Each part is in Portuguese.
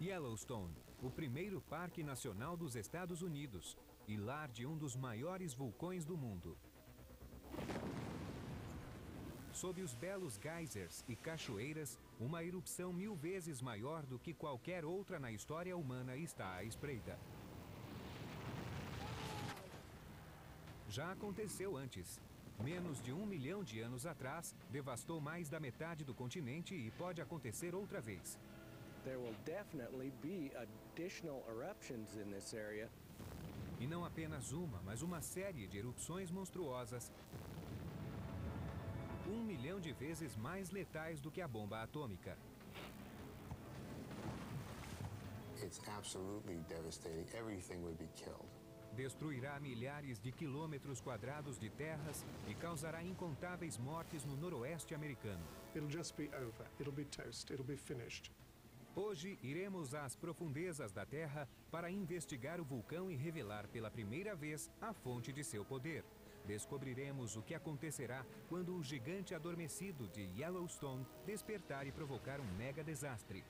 Yellowstone, o primeiro parque nacional dos Estados Unidos e lar de um dos maiores vulcões do mundo. Sob os belos geysers e cachoeiras, uma erupção 1000 vezes maior do que qualquer outra na história humana está à espreita. Já aconteceu antes. Menos de 1 milhão de anos atrás, devastou mais da metade do continente e pode acontecer outra vez. There will definitely be additional eruptions in this area. E não apenas uma, mas uma série de erupções monstruosas, 1 milhão de vezes mais letais do que a bomba atômica. It's absolutely devastating. Everything would be killed. Destruirá milhares de quilômetros quadrados de terras e causará incontáveis mortes no noroeste americano. It'll just be over. It'll be toast. It'll be finished. Hoje, iremos às profundezas da Terra para investigar o vulcão e revelar pela primeira vez a fonte de seu poder. Descobriremos o que acontecerá quando o gigante adormecido de Yellowstone despertar e provocar um mega desastre.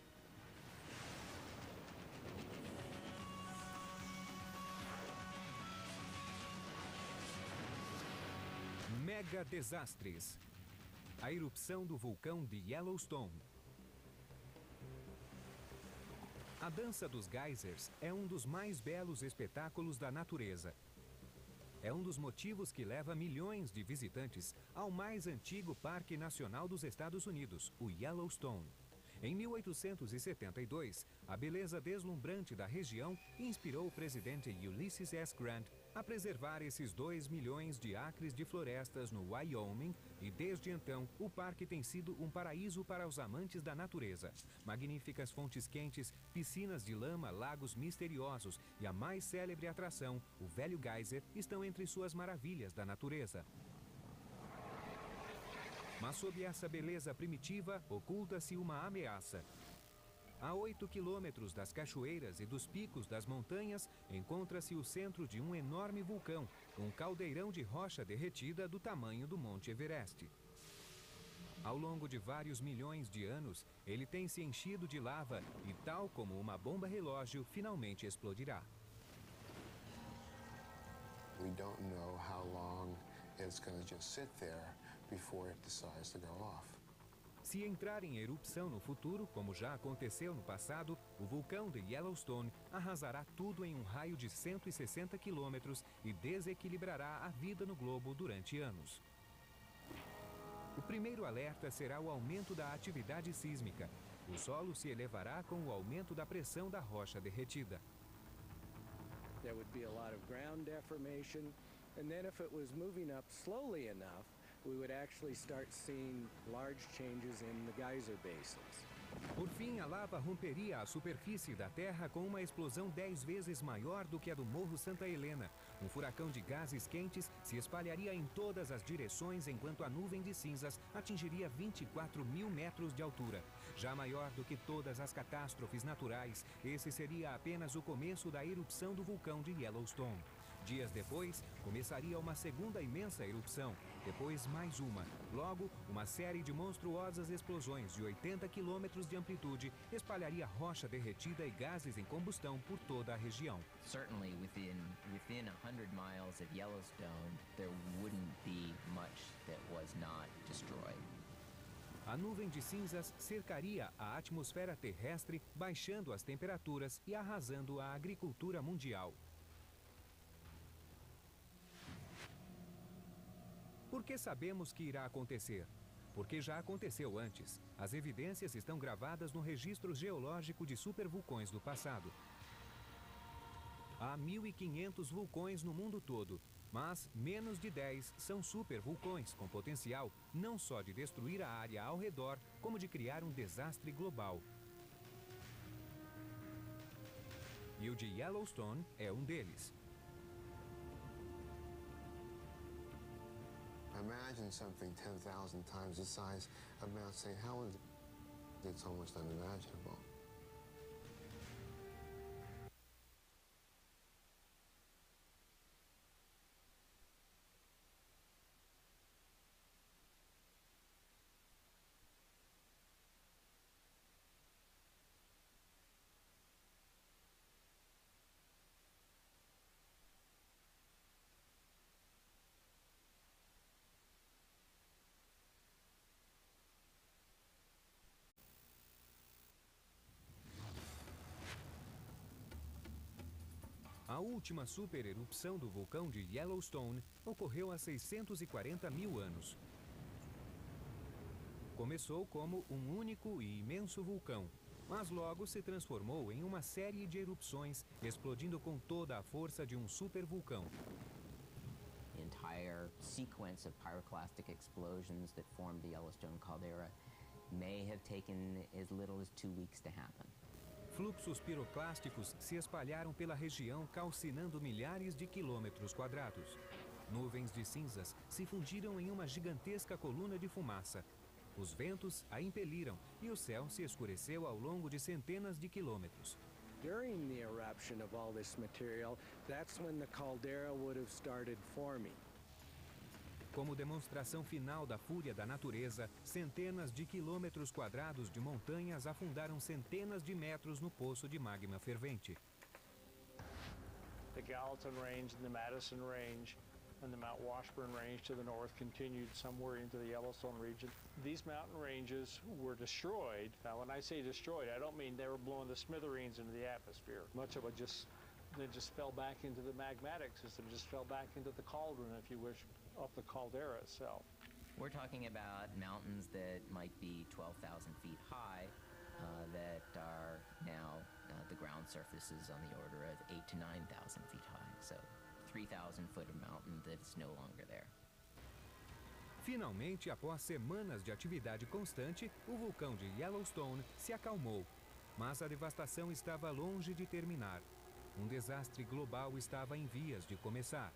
Mega desastres. A erupção do vulcão de Yellowstone. A dança dos geysers é um dos mais belos espetáculos da natureza. É um dos motivos que leva milhões de visitantes ao mais antigo parque nacional dos Estados Unidos, o Yellowstone. Em 1872, a beleza deslumbrante da região inspirou o presidente Ulysses S. Grant a preservar esses 2 milhões de acres de florestas no Wyoming e, desde então, o parque tem sido um paraíso para os amantes da natureza. Magníficas fontes quentes, piscinas de lama, lagos misteriosos e a mais célebre atração, o Velho Geyser, estão entre suas maravilhas da natureza. Mas sob essa beleza primitiva, oculta-se uma ameaça. A 8 quilômetros das cachoeiras e dos picos das montanhas, encontra-se o centro de um enorme vulcão, um caldeirão de rocha derretida do tamanho do Monte Everest. Ao longo de vários milhões de anos, ele tem se enchido de lava e, tal como uma bomba relógio, finalmente explodirá. We don't know how long it's going to just sit there before it decides to go off. Se entrar em erupção no futuro, como já aconteceu no passado, o vulcão de Yellowstone arrasará tudo em um raio de 160 quilômetros e desequilibrará a vida no globo durante anos. O primeiro alerta será o aumento da atividade sísmica. O solo se elevará com o aumento da pressão da rocha derretida. There would be a lot of ground deformation, and then if it was moving up slowly enough, we would actually start seeing large changes in the geyser basins. Por fim, a lava romperia a superfície da Terra com uma explosão 10 vezes maior do que a do Morro Santa Helena. Um furacão de gases quentes se espalharia em todas as direções enquanto a nuvem de cinzas atingiria 24 mil metros de altura. Já maior do que todas as catástrofes naturais, esse seria apenas o começo da erupção do vulcão de Yellowstone. Dias depois, começaria uma segunda imensa erupção, depois mais uma. Logo, uma série de monstruosas explosões de 80 quilômetros de amplitude espalharia rocha derretida e gases em combustão por toda a região. Certainly within 100 miles of Yellowstone, there wouldn't be much that was not destroyed. A nuvem de cinzas cercaria a atmosfera terrestre, baixando as temperaturas e arrasando a agricultura mundial. Por que sabemos que irá acontecer? Porque já aconteceu antes. As evidências estão gravadas no registro geológico de supervulcões do passado. Há 1.500 vulcões no mundo todo, mas menos de 10 são supervulcões com potencial não só de destruir a área ao redor, como de criar um desastre global. E o de Yellowstone é um deles. Imagine something 10,000 times the size of Mount St. Helens. It's almost unimaginable. A última supererupção do vulcão de Yellowstone ocorreu há 640 mil anos. Começou como um único e imenso vulcão, mas logo se transformou em uma série de erupções, explodindo com toda a força de um supervulcão. The entire sequence of pyroclastic explosions that formed the Yellowstone caldera may have taken as little as 2 weeks to happen. Fluxos piroclásticos se espalharam pela região, calcinando milhares de quilômetros quadrados. Nuvens de cinzas se fundiram em uma gigantesca coluna de fumaça. Os ventos a impeliram e o céu se escureceu ao longo de centenas de quilômetros. During the eruption of all this material, that's when the caldera would have started forming. Como demonstração final da fúria da natureza, centenas de quilômetros quadrados de montanhas afundaram centenas de metros no poço de magma fervente. The Gallatin Range and the Madison Range and the Mount Washburn Range to the north continued somewhere into the Yellowstone region. These mountain ranges were destroyed. Now, when I say destroyed, I don't mean they were blowing the smithereens into the atmosphere. Much of it just fell back into the magmatic system, just fell back into the cauldron, if you wish, of the caldera itself. We're talking about mountains that might be 12,000 feet high that are now, the ground surface is on the order of 8,000 to 9,000 feet high. So 3,000 foot of mountain that's no longer there. Finalmente, após semanas de atividade constante, o vulcão de Yellowstone se acalmou. Mas a devastação estava longe de terminar. Um desastre global estava em vias de começar.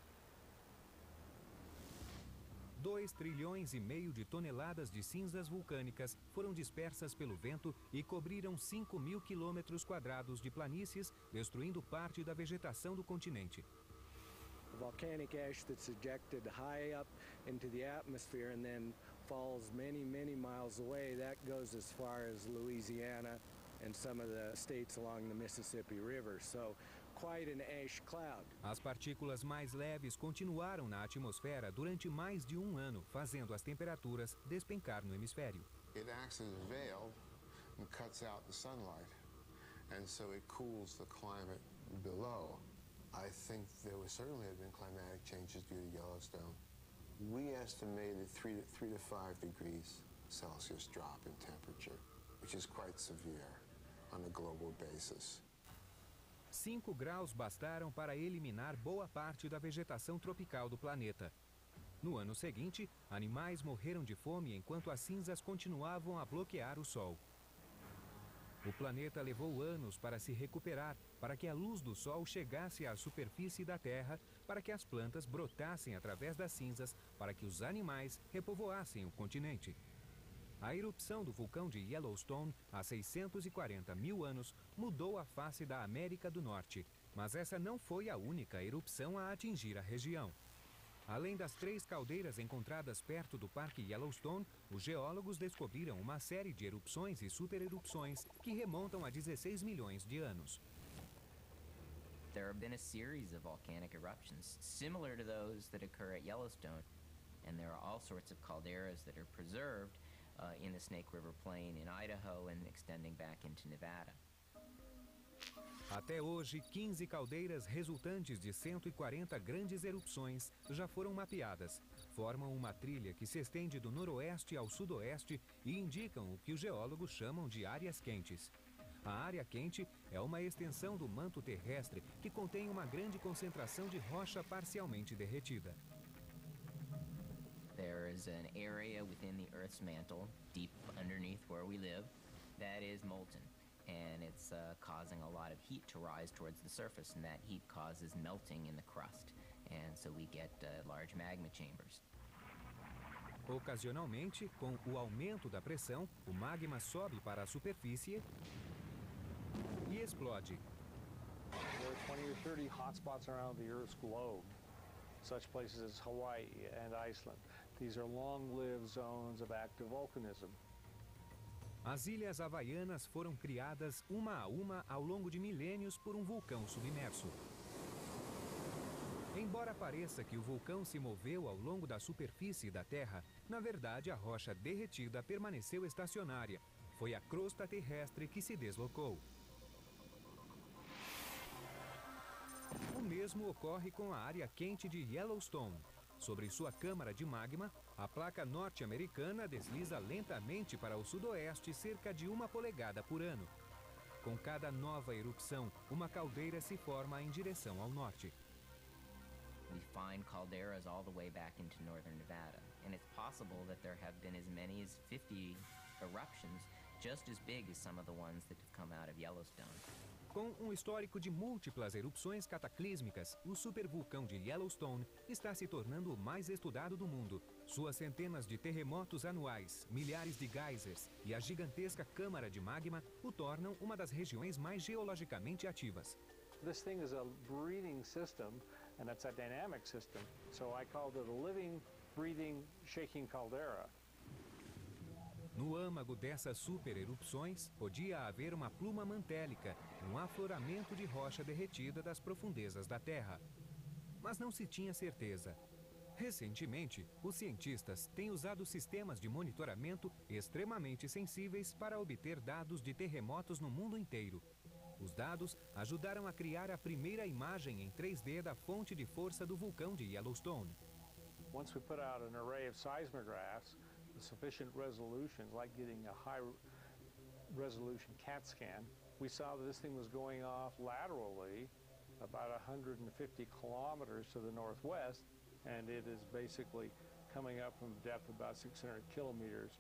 2,5 trilhões de toneladas de cinzas vulcânicas foram dispersas pelo vento e cobriram 5.000 quilômetros quadrados de planícies, destruindo parte da vegetação do continente. Volcanic ash that's ejected high up into the atmosphere and then falls many, many miles away, that goes as far as Louisiana and some of the states along the Mississippi River. So, quite an ash cloud. As partículas mais leves continuaram na atmosfera durante mais de um ano, fazendo as temperaturas despencar no hemisfério. It acts as a veil and cuts out the sunlight, and so it cools the climate below. I think there would certainly have been climatic changes due to Yellowstone. We estimated 3 to 5 degrees Celsius drop in temperature, which is quite severe on a global basis. 5 graus bastaram para eliminar boa parte da vegetação tropical do planeta. No ano seguinte, animais morreram de fome enquanto as cinzas continuavam a bloquear o sol. O planeta levou anos para se recuperar, para que a luz do sol chegasse à superfície da Terra, para que as plantas brotassem através das cinzas, para que os animais repovoassem o continente. A erupção do vulcão de Yellowstone, há 640 mil anos, mudou a face da América do Norte. Mas essa não foi a única erupção a atingir a região. Além das 3 caldeiras encontradas perto do Parque Yellowstone, os geólogos descobriram uma série de erupções e supererupções que remontam a 16 milhões de anos. There have been a series of volcanic eruptions similar to those that occur at Yellowstone, and there are all sorts of calderas that are preserved in the Snake River Plain in Idaho and extending back into Nevada. Até hoje, 15 caldeiras resultantes de 140 grandes erupções já foram mapeadas. Formam uma trilha que se estende do noroeste ao sudoeste e indicam o que os geólogos chamam de áreas quentes. A área quente é uma extensão do manto terrestre que contém uma grande concentração de rocha parcialmente derretida. There is an area within the Earth's mantle, deep underneath where we live, that is molten. And it's causing a lot of heat to rise towards the surface, and that heat causes melting in the crust. And so we get large magma chambers. Ocasionalmente, com o aumento da pressão, o magma sobe para a superfície e explode. There are 20 or 30 hotspots around the Earth's globe, such places as Hawaii and Iceland. These are long-lived zones of active volcanism. As ilhas havaianas foram criadas uma a uma ao longo de milênios por um vulcão submerso. Embora pareça que o vulcão se moveu ao longo da superfície da Terra, na verdade a rocha derretida permaneceu estacionária. Foi a crosta terrestre que se deslocou. O mesmo ocorre com a área quente de Yellowstone. Sobre sua câmara de magma, a placa norte-americana desliza lentamente para o sudoeste cerca de 1 polegada por ano. Com cada nova erupção, uma caldeira se forma em direção ao norte. We find calderas all the way back into northern Nevada, and it's possible that there have been as many as 50 eruptions, just as big as some of the ones that have come out of Yellowstone. Com um histórico de múltiplas erupções cataclísmicas, o supervulcão de Yellowstone está se tornando o mais estudado do mundo. Suas centenas de terremotos anuais, milhares de geysers e a gigantesca câmara de magma o tornam uma das regiões mais geologicamente ativas. This thing is a breathing system, and it's a dynamic system. So I called it a living, breathing, shaking caldera. No âmago dessas supererupções, podia haver uma pluma mantélica, um afloramento de rocha derretida das profundezas da Terra. Mas não se tinha certeza. Recentemente, os cientistas têm usado sistemas de monitoramento extremamente sensíveis para obter dados de terremotos no mundo inteiro. Os dados ajudaram a criar a primeira imagem em 3D da fonte de força do vulcão de Yellowstone. Once we put out an array of seismographs, the sufficient resolution, like getting a high resolution CAT scan, we saw that this thing was going off laterally about 150 kilometers to the northwest, and it is basically coming up from a depth of about 600 kilometers.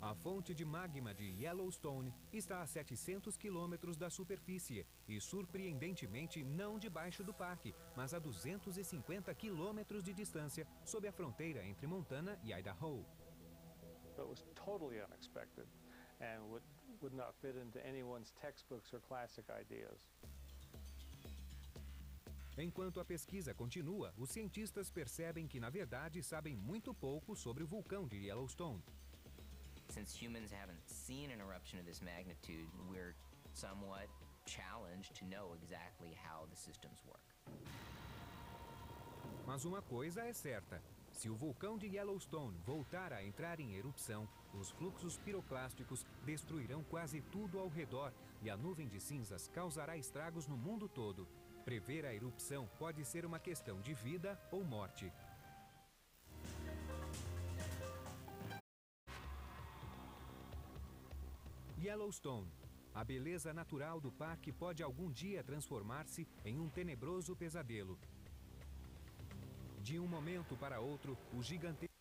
A fonte de magma de Yellowstone está a 700 quilômetros da superfície e, surpreendentemente, não debaixo do parque, mas a 250 quilômetros de distância, sob a fronteira entre Montana e Idaho. It was totally unexpected and would not fit into anyone's textbooks or classic ideas. Enquanto a pesquisa continua, os cientistas percebem que, na verdade, sabem muito pouco sobre o vulcão de Yellowstone. Since humans haven't seen an eruption of this magnitude, we're somewhat challenged to know exactly how the systems work. Mas uma coisa é certa: se o vulcão de Yellowstone voltar a entrar em erupção, os fluxos piroclásticos destruirão quase tudo ao redor e a nuvem de cinzas causará estragos no mundo todo. Prever a erupção pode ser uma questão de vida ou morte. Yellowstone. A beleza natural do parque pode algum dia transformar-se em um tenebroso pesadelo. De um momento para outro, o gigantesco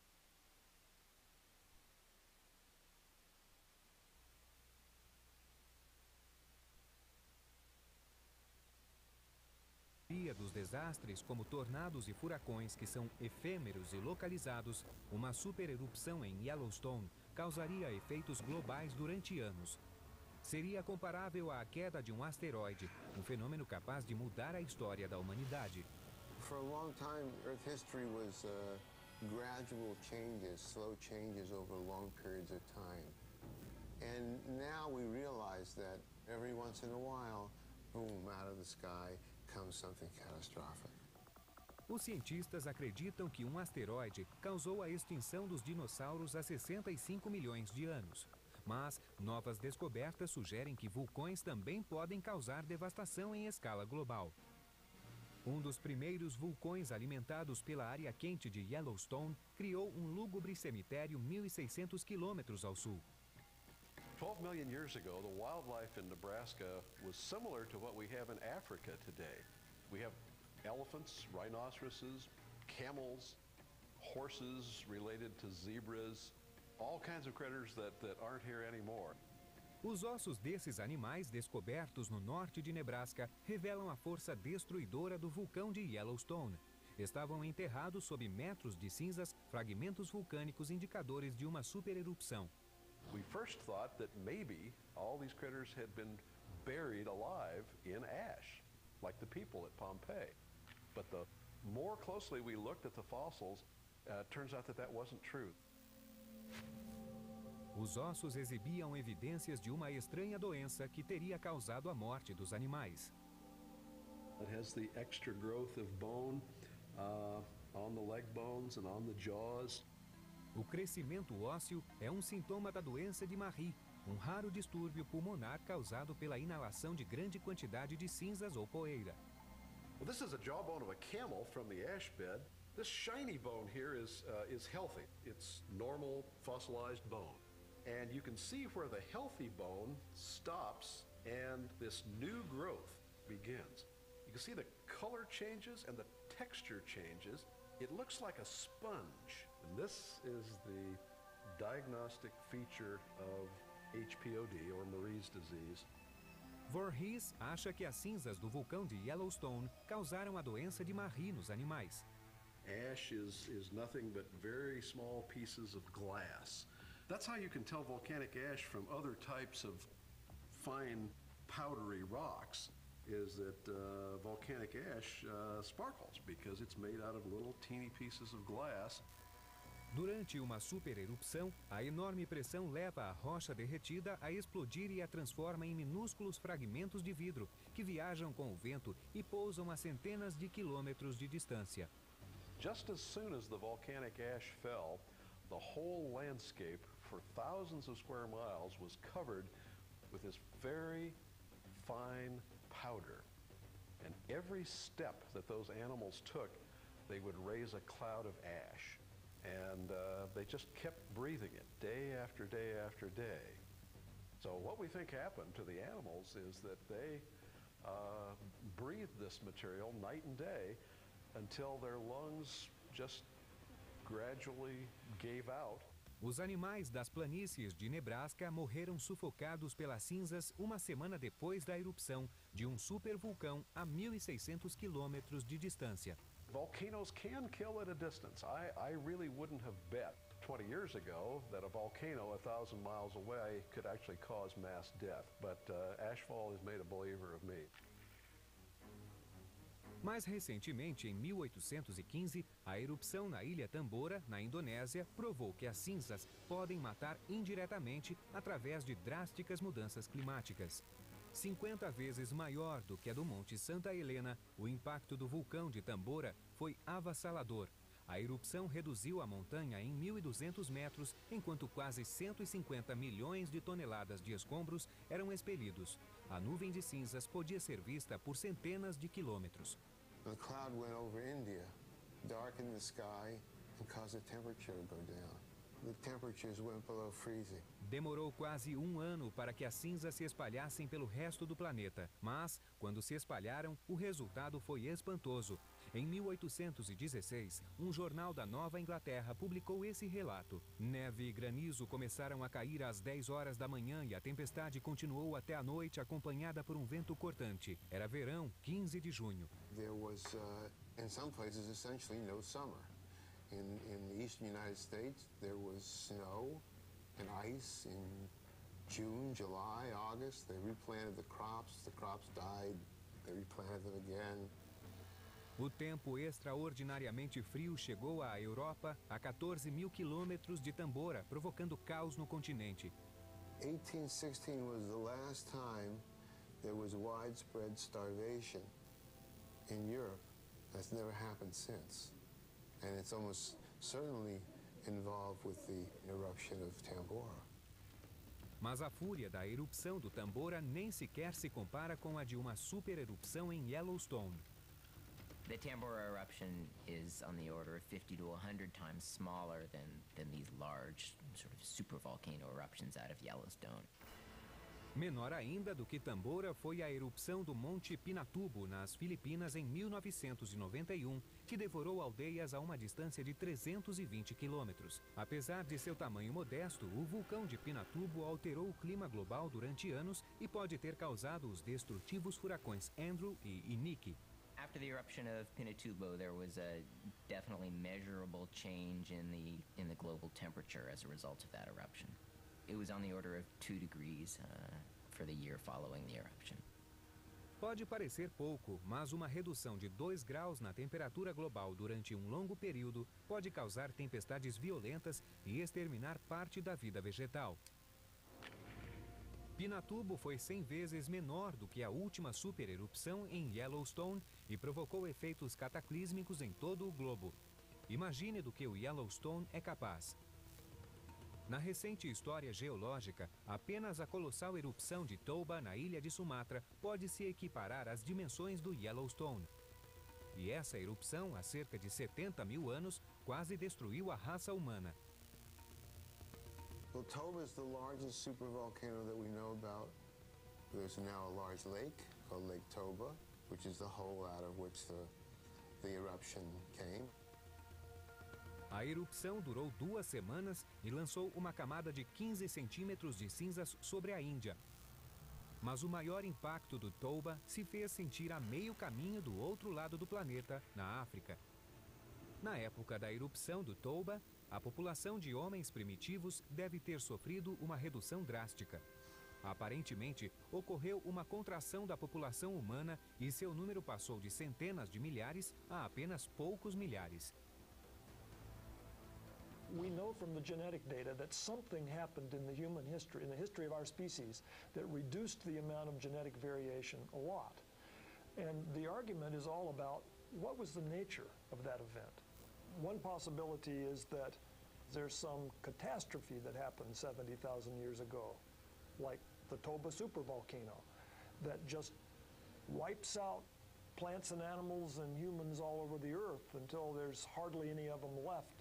dos desastres, como tornados e furacões que são efêmeros e localizados, uma supererupção em Yellowstone causaria efeitos globais durante anos. Seria comparável à queda de um asteroide, um fenômeno capaz de mudar a história da humanidade. For a long time, Earth history was gradual changes, slow changes over long periods of time. And now we realize that every once in a while, boom, out of the sky comes something catastrophic. Os cientistas acreditam que um asteroide causou a extinção dos dinossauros há 65 milhões de anos. Mas novas descobertas sugerem que vulcões também podem causar devastação em escala global. Um dos primeiros vulcões alimentados pela área quente de Yellowstone criou um lúgubre cemitério 1.600 quilômetros ao sul. 12 million years ago, the wildlife in Nebraska was similar to what we have in Africa today. We have elephants, rhinoceroses, camels, horses related to zebras, all kinds of critters that aren't here anymore. Os ossos desses animais descobertos no norte de Nebraska revelam a força destruidora do vulcão de Yellowstone. Estavam enterrados sob metros de cinzas, fragmentos vulcânicos indicadores de uma supererupção. We first thought that maybe all these critters had been buried alive in ash, like the people at Pompeii. But the more closely we looked at the fossils, it turns out that wasn't true. Os ossos exibiam evidências de uma estranha doença que teria causado a morte dos animais. It has the extra growth of bone on the leg bones and on the jaws. O crescimento ósseo é um sintoma da doença de Marie, um raro distúrbio pulmonar causado pela inalação de grande quantidade de cinzas ou poeira. Well, this is a jawbone of a camel from the ash bed. This shiny bone here is healthy. It's normal fossilized bone. And you can see where the healthy bone stops and this new growth begins. You can see the color changes and the texture changes. It looks like a sponge. And this is the diagnostic feature of HPOD, or Marie's disease. Voorhees acha que as cinzas do vulcão de Yellowstone causaram a doença de Marie nos animais. Ash is nothing but very small pieces of glass. That's how you can tell volcanic ash from other types of fine powdery rocks, is that volcanic ash sparkles because it's made out of little teeny pieces of glass. Durante uma supererupção, a enorme pressão leva a rocha derretida a explodir e a transforma em minúsculos fragmentos de vidro que viajam com o vento e pousam a centenas de quilômetros de distância. Just as soon as the volcanic ash fell, the whole landscape for thousands of square miles was covered with this very fine powder. And every step that those animals took, they would raise a cloud of ash. And they just kept breathing it day after day after day. So what we think happened to the animals is that they breathed this material night and day until their lungs just gradually gave out. Os animais das planícies de Nebraska morreram sufocados pelas cinzas uma semana depois da erupção de um supervulcão a 1.600 quilômetros de distância. Volcanoes can kill at a distance. I really wouldn't have bet 20 years ago that a volcano 1,000 miles away could actually cause mass death, but Ashfall has made a believer of me. Mais recentemente, em 1815, a erupção na Ilha Tambora, na Indonésia, provou que as cinzas podem matar indiretamente através de drásticas mudanças climáticas. 50 vezes maior do que a do Monte Santa Helena, o impacto do vulcão de Tambora foi avassalador. A erupção reduziu a montanha em 1.200 metros, enquanto quase 150 milhões de toneladas de escombros eram expelidos. A nuvem de cinzas podia ser vista por centenas de quilômetros. The cloud went over India, darkened the sky, and caused the temperature to go down. The temperatures went below freezing. Demorou quase um ano para que as cinzas se espalhassem pelo resto do planeta, mas, quando se espalharam, o resultado foi espantoso. Em 1816, um jornal da Nova Inglaterra publicou esse relato. Neve e granizo começaram a cair às 10 horas da manhã e a tempestade continuou até a noite, acompanhada por um vento cortante. Era verão, 15 de junho. There was, in some places, essentially no summer. In the eastern United States, there was snow and ice in June, July, August. They replanted the crops died, they replanted them again. O tempo extraordinariamente frio chegou à Europa a 14 mil quilômetros de Tambora, provocando caos no continente. 1816 was the last time there was widespread starvation in Europe. That's never happened since. And it's almost certainly involved with the eruption of Tambora. Mas a fúria da erupção do Tambora nem sequer se compara com a de uma supererupção em Yellowstone. The Tambora eruption is on the order of 50 to 100 times smaller than these large sort of supervolcano eruptions out of Yellowstone. Menor ainda do que Tambora foi a erupção do Monte Pinatubo, nas Filipinas, em 1991, que devorou aldeias a uma distância de 320 quilômetros. Apesar de seu tamanho modesto, o vulcão de Pinatubo alterou o clima global durante anos e pode ter causado os destrutivos furacões Andrew e Iniki. After the eruption of Pinatubo, there was a definitely measurable change in the global temperature as a result of that eruption. It was on the order of 2 degrees for the year following the eruption. Pode parecer pouco, mas uma redução de 2 graus na temperatura global durante um longo período pode causar tempestades violentas e exterminar parte da vida vegetal. Pinatubo foi 100 vezes menor do que a última supererupção em Yellowstone e provocou efeitos cataclísmicos em todo o globo. Imagine do que o Yellowstone é capaz. Na recente história geológica, apenas a colossal erupção de Toba, na ilha de Sumatra, pode se equiparar às dimensões do Yellowstone. E essa erupção, há cerca de 70 mil anos, quase destruiu a raça humana. Well, Toba is the largest supervolcano that we know about. There's now a large lake called Lake Toba, which is the hole out of which the eruption came. A erupção durou 2 semanas e lançou uma camada de 15 centímetros de cinzas sobre a Índia. Mas o maior impacto do Toba se fez sentir a meio caminho do outro lado do planeta, na África. Na época da erupção do Toba, a população de homens primitivos deve ter sofrido uma redução drástica. Aparentemente, ocorreu uma contração da população humana e seu número passou de centenas de milhares a apenas poucos milhares. We know from the genetic data that something happened in the human history, in the history of our species, that reduced the amount of genetic variation a lot. And the argument is all about what was the nature of that event. One possibility is that there's some catastrophe that happened 70,000 years ago, like the Toba supervolcano, that just wipes out plants and animals and humans all over the earth until there's hardly any of them left.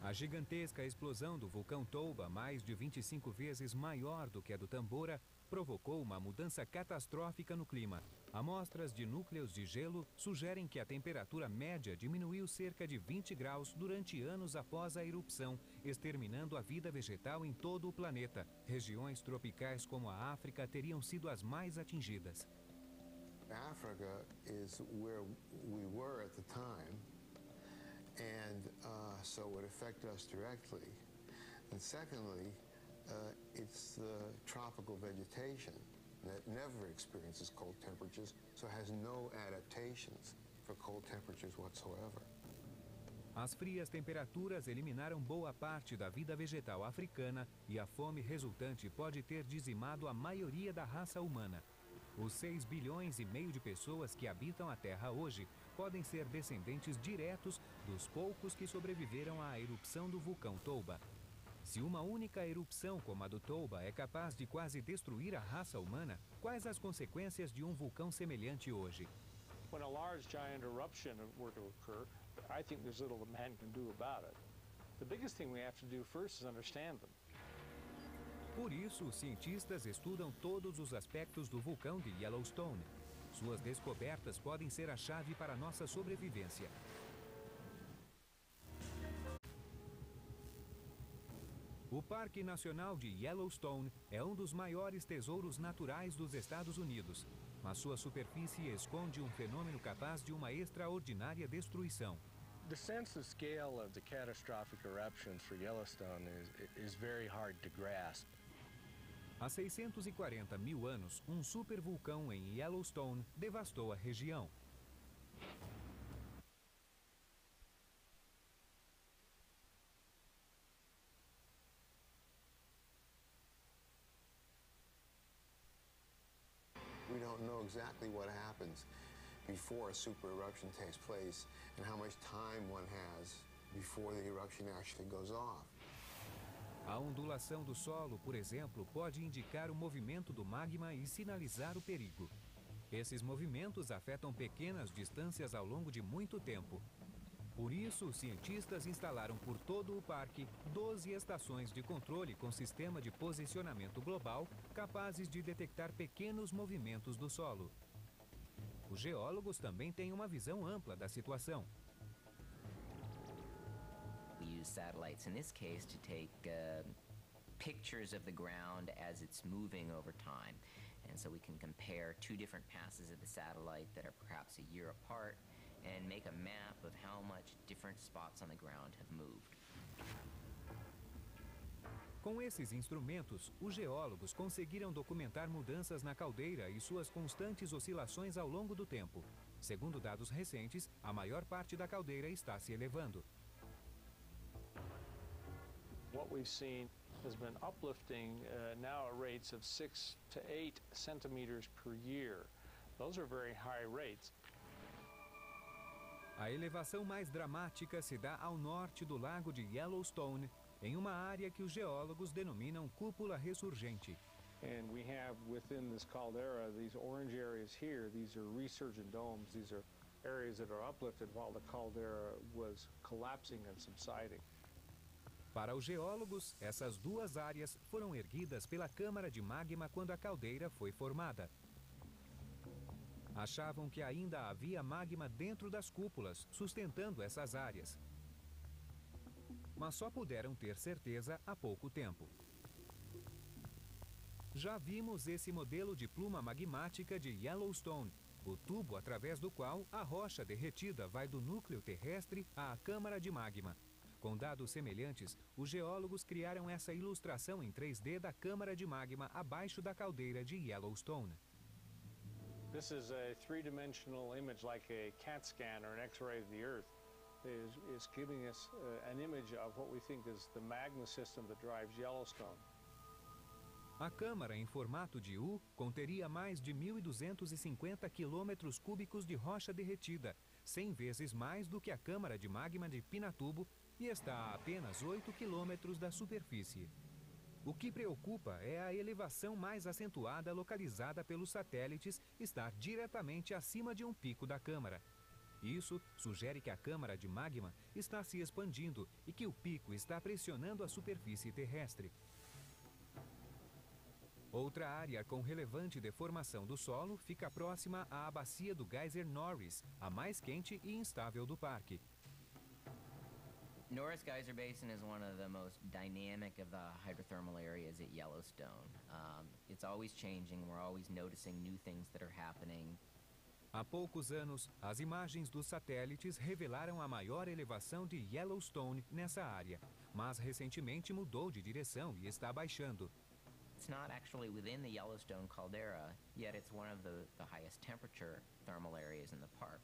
A gigantesca explosão do vulcão Toba, mais de 25 vezes maior do que a do Tambora, provocou uma mudança catastrófica no clima. Amostras de núcleos de gelo sugerem que a temperatura média diminuiu cerca de 20 graus durante anos após a erupção, exterminando a vida vegetal em todo o planeta. Regiões tropicais como a África teriam sido as mais atingidas. Africa is where we were at the time. And so it would affect us directly. And secondly, it's the tropical vegetation that never experiences cold temperatures, so has no adaptations for cold temperatures whatsoever. As frias temperaturas eliminaram boa parte da vida vegetal africana e a fome resultante pode ter dizimado a maioria da raça humana. Os 6 bilhões e meio de pessoas que habitam a Terra hoje podem ser descendentes diretos dos poucos que sobreviveram à erupção do vulcão Toba. Se uma única erupção como a do Toba é capaz de quase destruir a raça humana, quais as consequências de um vulcão semelhante hoje? When a large giant eruption were to occur, I think there's little that man can do about it. The biggest thing we have to do first is understand them. Por isso, os cientistas estudam todos os aspectos do vulcão de Yellowstone. Suas descobertas podem ser a chave para nossa sobrevivência. O Parque Nacional de Yellowstone é um dos maiores tesouros naturais dos Estados Unidos, mas sua superfície esconde um fenômeno capaz de uma extraordinária destruição. The sense of scale of the catastrophic eruptions for Yellowstone is very hard to grasp. Há 640 mil anos, um supervulcão em Yellowstone devastou a região. We don't know exactly what happens before a super eruption takes place and how much time one has before the eruption actually goes off. A ondulação do solo, por exemplo, pode indicar o movimento do magma e sinalizar o perigo. Esses movimentos afetam pequenas distâncias ao longo de muito tempo. Por isso, os cientistas instalaram por todo o parque 12 estações de controle com sistema de posicionamento global capazes de detectar pequenos movimentos do solo. Os geólogos também têm uma visão ampla da situação. We use satellites in this case to take pictures of the ground as it's moving over time. And so we can compare 2 different passes of the satellite that are perhaps a year apart and make a map of how much different spots on the ground have moved. Com esses instrumentos, os geólogos conseguiram documentar mudanças na caldeira e suas constantes oscilações ao longo do tempo. Segundo dados recentes, a maior parte da caldeira está se elevando. What we've seen has been uplifting now at rates of 6 to 8 centimeters per year. Those are very high rates. A elevação mais dramática se dá ao norte do lago de Yellowstone, em uma área que os geólogos denominam cúpula ressurgente. And we have within this caldera, these orange areas here, these are resurgent domes. These are areas that are uplifted while the caldera was collapsing and subsiding. Para os geólogos, essas duas áreas foram erguidas pela câmara de magma quando a caldeira foi formada. Achavam que ainda havia magma dentro das cúpulas, sustentando essas áreas. Mas só puderam ter certeza há pouco tempo. Já vimos esse modelo de pluma magmática de Yellowstone, o tubo através do qual a rocha derretida vai do núcleo terrestre à câmara de magma. Com dados semelhantes, os geólogos criaram essa ilustração em 3D da câmara de magma abaixo da caldeira de Yellowstone. This is a three-dimensional image like a CAT scan or an X-ray of the Earth. Is giving us an image of what we think is the magma system that drives Yellowstone. A câmara em formato de U conteria mais de 1.250 quilômetros cúbicos de rocha derretida, 100 vezes mais do que a câmara de magma de Pinatubo, e está a apenas 8 quilômetros da superfície. O que preocupa é a elevação mais acentuada localizada pelos satélites estar diretamente acima de um pico da câmara. Isso sugere que a câmara de magma está se expandindo e que o pico está pressionando a superfície terrestre. Outra área com relevante deformação do solo fica próxima à bacia do Geyser Norris, a mais quente e instável do parque. Norris Geyser Basin is one of the most dynamic of the hydrothermal areas at Yellowstone. It's always changing. We're always noticing new things that are happening. Há poucos anos, as imagens dos satélites revelaram a maior elevação de Yellowstone nessa área, mas recentemente mudou de direção e está baixando. It's not actually within the Yellowstone caldera, yet it's one of the highest temperature thermal areas in the park.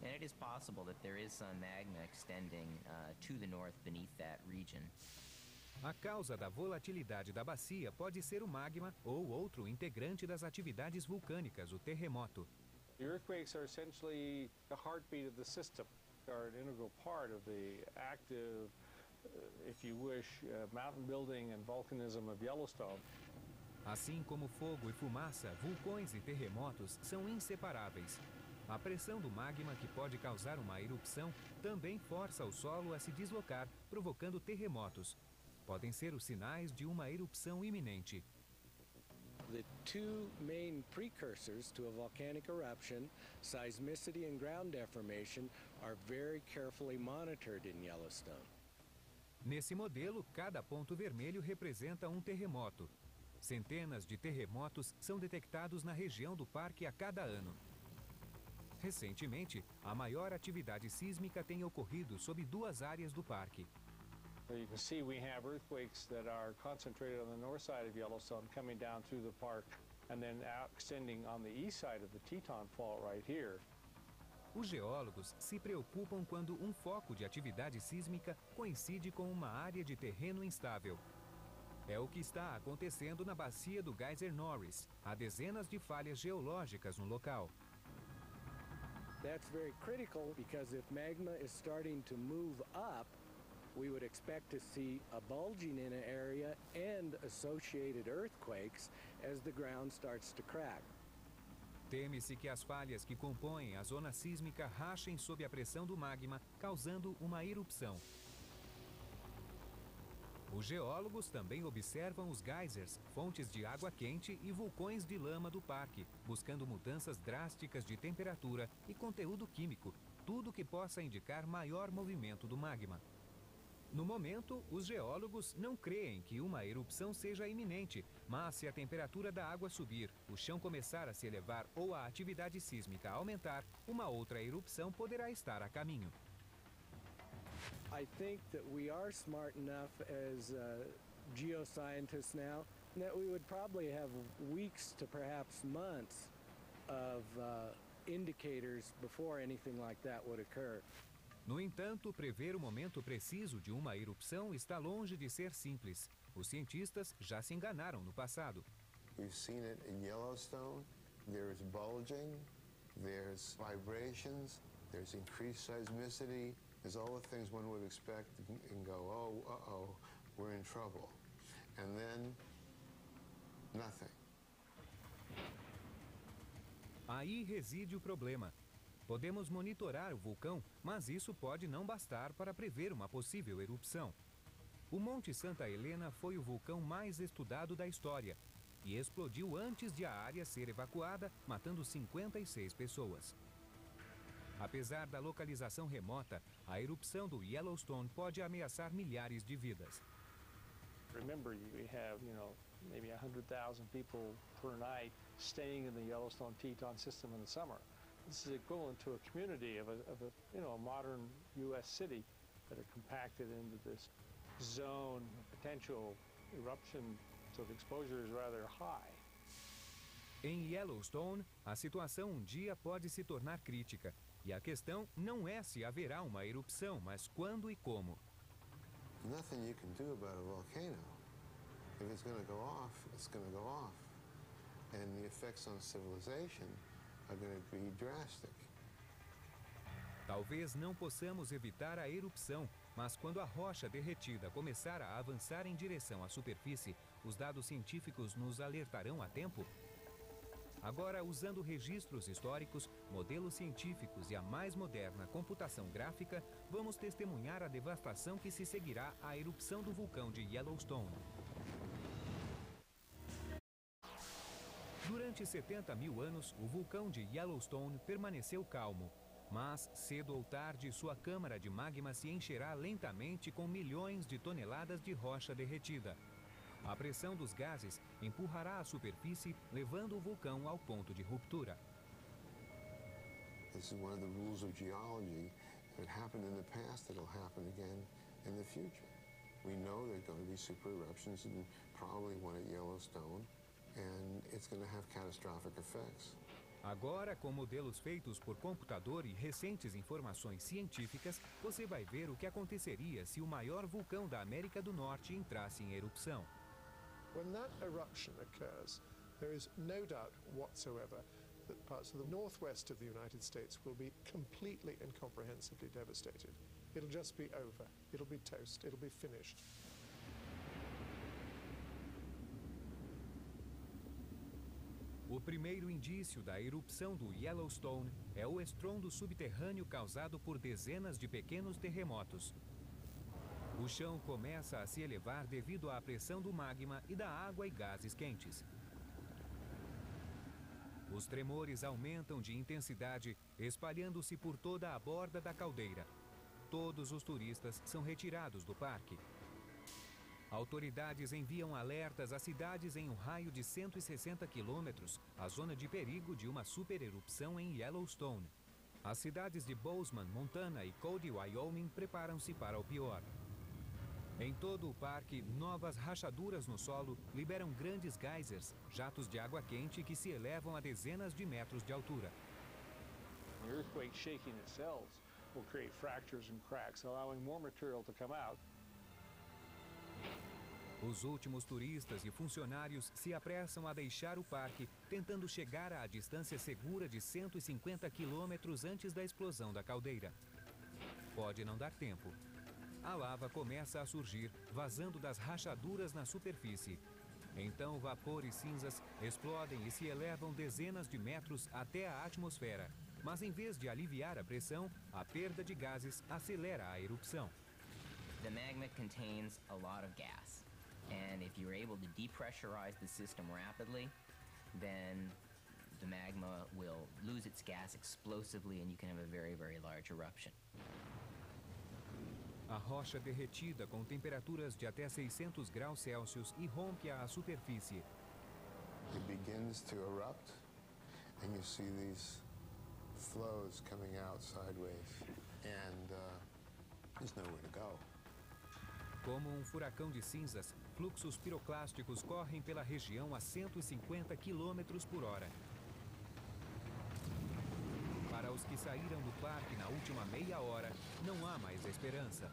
And it is possible that there is some magma extending to the north beneath that region. A causa da volatilidade da bacia pode ser o magma ou outro integrante das atividades vulcânicas, o terremoto. The earthquakes are essentially the heartbeat of the system. They are an integral part of the active, if you wish, mountain building and volcanism of Yellowstone. Assim como fogo e fumaça, vulcões e terremotos são inseparáveis. A pressão do magma que pode causar uma erupção também força o solo a se deslocar, provocando terremotos. Podem ser os sinais de uma erupção iminente. The two main precursors to a volcanic eruption, seismicity and ground deformation, are very carefully monitored in Yellowstone. Nesse modelo, cada ponto vermelho representa um terremoto. Centenas de terremotos são detectados na região do parque a cada ano. Recentemente, a maior atividade sísmica tem ocorrido sob duas áreas do parque. You can see we have earthquakes that are concentrated on the north side of Yellowstone coming down through the park and then out extending on the east side of the Teton Fault right here. Os geólogos se preocupam quando um foco de atividade sísmica coincide com uma área de terreno instável. É o que está acontecendo na bacia do Geyser Norris. Há dezenas de falhas geológicas no local. That's very critical because if magma is starting to move up, we would expect to see a bulging in an area and associated earthquakes as the ground starts to crack. Teme-se que as falhas que compõem a zona sísmica rachem sob a pressão do magma, causando uma erupção. Os geólogos também observam os geysers, fontes de água quente e vulcões de lama do parque, buscando mudanças drásticas de temperatura e conteúdo químico, tudo que possa indicar maior movimento do magma. No momento, os geólogos não creem que uma erupção seja iminente, mas se a temperatura da água subir, o chão começar a se elevar ou a atividade sísmica aumentar, uma outra erupção poderá estar a caminho. I think that we are smart enough as geoscientists now that we would probably have weeks to perhaps months of indicators before anything like that would occur. No entanto, prever o momento preciso de uma erupção está longe de ser simples. Os cientistas já se enganaram no passado. We've seen it in Yellowstone. There's bulging, there's vibrations, there's increased seismicity. There's all the things one would expect and go, oh, uh-oh, we're in trouble. And then, nothing. Aí reside o problema. Podemos monitorar o vulcão, mas isso pode não bastar para prever uma possível erupção. O Monte Santa Helena foi o vulcão mais estudado da história e explodiu antes de a área ser evacuada, matando 56 pessoas. Apesar da localização remota, a erupção do Yellowstone pode ameaçar milhares de vidas. Remember, we have, maybe 100,000 people per night staying in the Yellowstone Teton system in the summer. This is equivalent to a community of a modern U.S. city that are compacted into this zone. Potential eruption, so the exposure is rather high. Em Yellowstone, a situação um dia pode se tornar crítica. E a questão não é se haverá uma erupção, mas quando e como. Nothing you can do about a volcano. If it's going to go off, it's going to go off. And the effects on civilization are going to be drastic. Talvez não possamos evitar a erupção, mas quando a rocha derretida começar a avançar em direção à superfície, os dados científicos nos alertarão a tempo? Agora, usando registros históricos, modelos científicos e a mais moderna computação gráfica, vamos testemunhar a devastação que se seguirá à erupção do vulcão de Yellowstone. Durante 70 mil anos, o vulcão de Yellowstone permaneceu calmo. Mas, cedo ou tarde, sua câmara de magma se encherá lentamente com milhões de toneladas de rocha derretida. A pressão dos gases empurrará a superfície, levando o vulcão ao ponto de ruptura. This is one of the rules of geology. If it happened in the past, it'll happen again in the future. We know there are going to be super eruptions, and probably one at Yellowstone, and it's going to have catastrophic effects. Agora, com modelos feitos por computador e recentes informações científicas, você vai ver o que aconteceria se o maior vulcão da América do Norte entrasse em erupção. When that eruption occurs, there is no doubt whatsoever that parts of the northwest of the United States will be completely and comprehensively devastated. It'll just be over. It'll be toast. It'll be finished. O primeiro indício da erupção do Yellowstone é o estrondo subterrâneo causado por dezenas de pequenos terremotos. O chão começa a se elevar devido à pressão do magma e da água e gases quentes. Os tremores aumentam de intensidade, espalhando-se por toda a borda da caldeira. Todos os turistas são retirados do parque. Autoridades enviam alertas a cidades em um raio de 160 quilômetros, à zona de perigo de uma supererupção em Yellowstone. As cidades de Bozeman, Montana e Cody, Wyoming, preparam-se para o pior. Em todo o parque, novas rachaduras no solo liberam grandes geysers, jatos de água quente que se elevam a dezenas de metros de altura. The earthquake shaking itself will create fractures and cracks, allowing more material to come out. Os últimos turistas e funcionários se apressam a deixar o parque, tentando chegar à distância segura de 150 quilômetros antes da explosão da caldeira. Pode não dar tempo. A lava começa a surgir, vazando das rachaduras na superfície. Então, vapor e cinzas explodem e se elevam dezenas de metros até a atmosfera. Mas em vez de aliviar a pressão, a perda de gases acelera a erupção. The magma contains a lot of gas, and if you're able to depressurize the system rapidly, then the magma will lose its gas explosively and you can have a very, very large eruption. A rocha derretida com temperaturas de até 600 graus Celsius irrompe à superfície. It begins to erupt, and you see these flows coming out sideways, and there's nowhere to go. Como um furacão de cinzas, fluxos piroclásticos correm pela região a 150 km por hora. Para os que saíram do parque na última meia hora, não há mais esperança.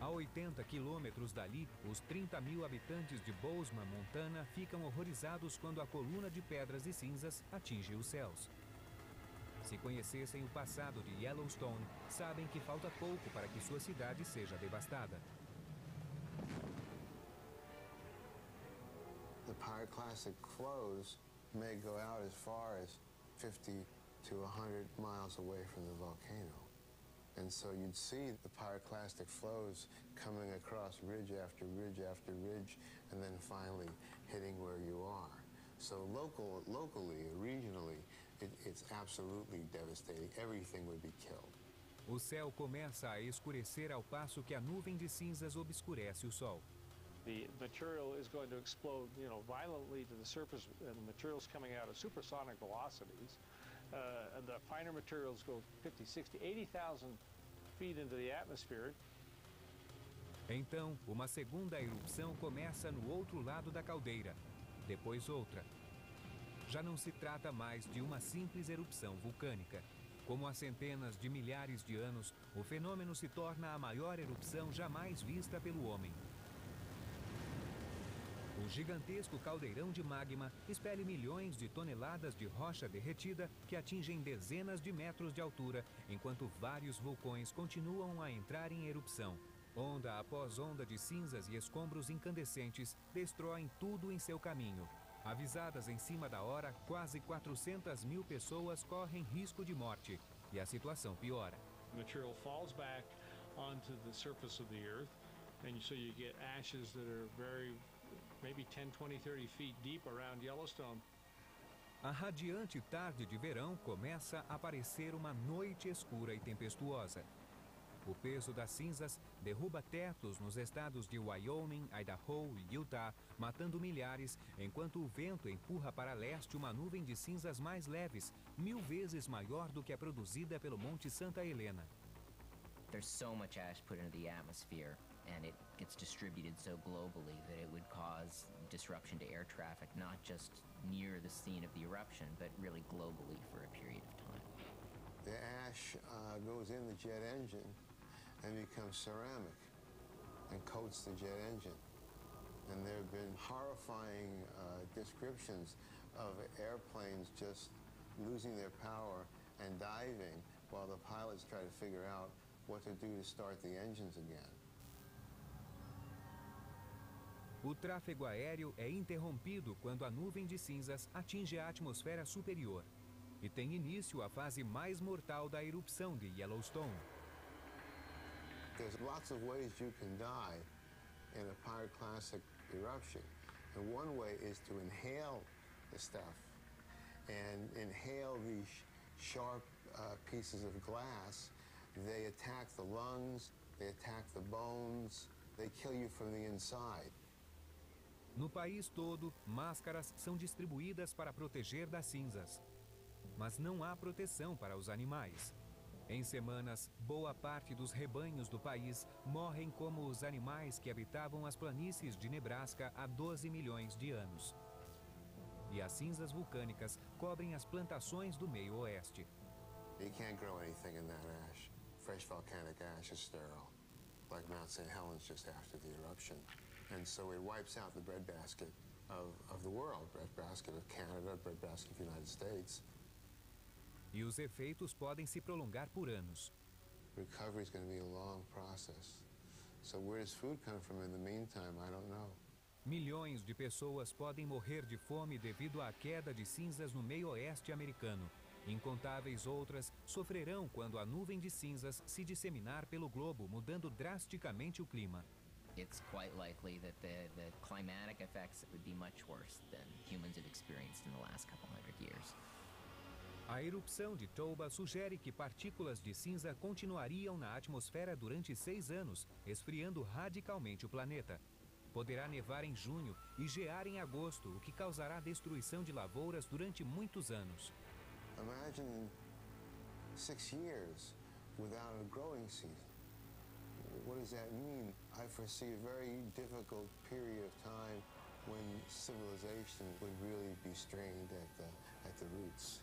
A 80 quilômetros dali, os 30 mil habitantes de Bozeman, Montana, ficam horrorizados quando a coluna de pedras e cinzas atinge os céus. Se conhecessem o passado de Yellowstone, sabem que falta pouco para que sua cidade seja devastada. The pyroclastic flows may go out as far as 50 to 100 miles away from the volcano. And so you'd see the pyroclastic flows coming across ridge after ridge after ridge, and then finally hitting where you are. So locally, regionally, it's absolutely devastating. Everything would be killed. O céu começa a escurecer ao passo que a nuvem de cinzas obscurece o sol. The material is going to explode, violently to the surface, and the material's coming out at supersonic velocities. And the finer materials go 50, 60, 80,000 feet into the atmosphere. Então, uma segunda erupção começa no outro lado da caldeira, depois outra. Já não se trata mais de uma simples erupção vulcânica. Como há centenas de milhares de anos, o fenômeno se torna a maior erupção jamais vista pelo homem. O gigantesco caldeirão de magma expele milhões de toneladas de rocha derretida que atingem dezenas de metros de altura, enquanto vários vulcões continuam a entrar em erupção. Onda após onda de cinzas e escombros incandescentes destroem tudo em seu caminho. Avisadas em cima da hora, quase 400 mil pessoas correm risco de morte, e a situação piora. The material falls back onto the surface of the earth, and so you get ashes that are maybe 10, 20, 30 feet deep around Yellowstone. A radiante tarde de verão começa a parecer uma noite escura e tempestuosa. O peso das cinzas derruba tetos nos estados de Wyoming, Idaho e Utah, matando milhares, enquanto o vento empurra para leste uma nuvem de cinzas mais leves, 1000 vezes maior do que a produzida pelo Monte Santa Helena. There's so much ash put into the atmosphere, and it gets distributed so globally that it would cause disruption to air traffic, not just near the scene of the eruption, but really globally for a period of time. The ash goes in the jet engine and becomes ceramic and coats the jet engine. And there have been horrifying descriptions of airplanes just losing their power and diving while the pilots try to figure out what to do to start the engines again. O tráfego aéreo é interrompido quando a nuvem de cinzas atinge a atmosfera superior. E tem início a fase mais mortal da erupção de Yellowstone. There's lots of ways you can die in a pyroclastic eruption. And one way is to inhale the stuff and inhale these sharp pieces of glass. They attack the lungs, they attack the bones, they kill you from the inside. No país todo, máscaras são distribuídas para proteger das cinzas. Mas não há proteção para os animais. Em semanas, boa parte dos rebanhos do país morrem como os animais que habitavam as planícies de Nebraska há 12 milhões de anos. E as cinzas vulcânicas cobrem as plantações do meio oeste. You can't grow anything in that ash. Fresh volcanic ash is sterile, like Mount St. Helens just after the eruption. And so it wipes out the breadbasket of the world, breadbasket of Canada, breadbasket of the United States. E os efeitos podem se prolongar por anos. Recovery is going to be a long process. So where does food come from in the meantime? I don't know. Milhões de pessoas podem morrer de fome devido à queda de cinzas no meio oeste americano. Incontáveis outras sofrerão quando a nuvem de cinzas se disseminar pelo globo, mudando drasticamente o clima. It's quite likely that the climatic effects would be much worse than humans have experienced in the last couple hundred years. A erupção de Toba sugere que partículas de cinza continuariam na atmosfera durante 6 anos, esfriando radicalmente o planeta. Poderá nevar em junho e gear em agosto, o que causará destruição de lavouras durante muitos anos. Imagine 6 years without a growing season. What does that mean? I foresee a very difficult period of time when civilization would really be strained at the roots.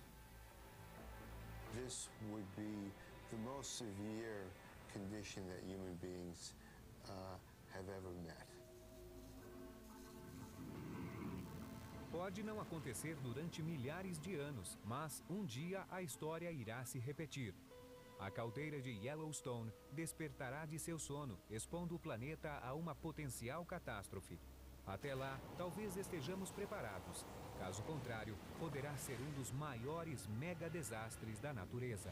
This would be the most severe condition that human beings have ever met. Pode não acontecer durante milhares de anos, mas um dia a história irá se repetir. A caldeira de Yellowstone despertará de seu sono, expondo o planeta a uma potencial catástrofe. Até lá, talvez estejamos preparados, Caso contrário, poderá ser um dos maiores megadesastres da natureza.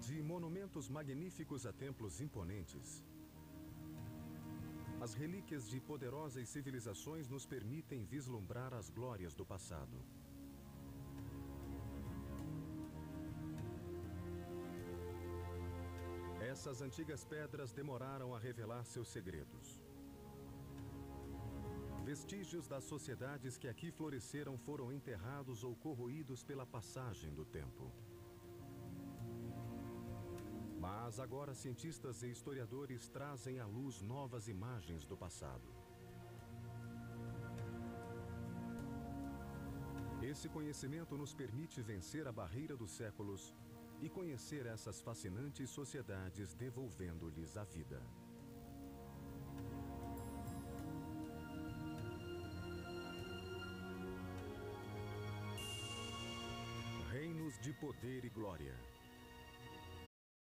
De monumentos magníficos a templos imponentes, as relíquias de poderosas civilizações nos permitem vislumbrar as glórias do passado. Essas antigas pedras demoraram a revelar seus segredos. Vestígios das sociedades que aqui floresceram foram enterrados ou corroídos pela passagem do tempo. Mas agora cientistas e historiadores trazem à luz novas imagens do passado. Esse conhecimento nos permite vencer a barreira dos séculos e conhecer essas fascinantes sociedades, devolvendo-lhes a vida. Reinos de poder e glória.